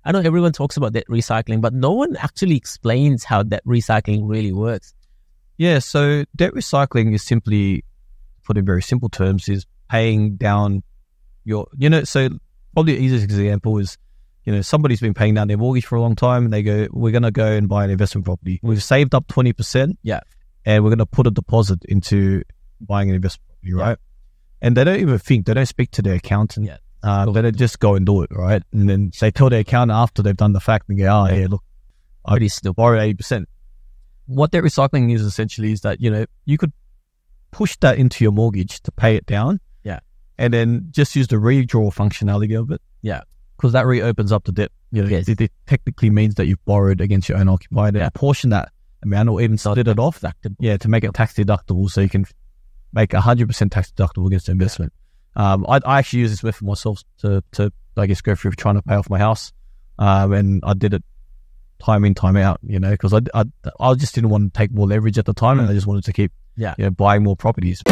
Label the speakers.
Speaker 1: I know everyone talks about debt recycling, but no one actually explains how debt recycling really works.
Speaker 2: Yeah, so debt recycling is simply, put in very simple terms, is paying down your, so probably the easiest example is, somebody's been paying down their mortgage for a long time and they go, we're going to go and buy an investment property. We've saved up 20%.
Speaker 1: Yeah.
Speaker 2: And we're going to put a deposit into buying an investment property, right? And they don't even think, they don't speak to their accountant.
Speaker 1: Yeah.
Speaker 2: They just go and do it, right? And then they tell their accountant after they've done the fact and go, look, I already still borrowed 80%. What debt recycling is essentially is that, you could push that into your mortgage to pay it down.
Speaker 1: Yeah.
Speaker 2: And then just use the redraw functionality of it.
Speaker 1: Yeah.
Speaker 2: Because that reopens up the debt. It technically means that you've borrowed against your own occupied and portion that amount or even split it off. To make it tax deductible so you can make 100% tax deductible against the investment. I actually use this method myself to I guess go through trying to pay off my house. And I did it time in, time out, because I just didn't want to take more leverage at the time and I just wanted to keep buying more properties.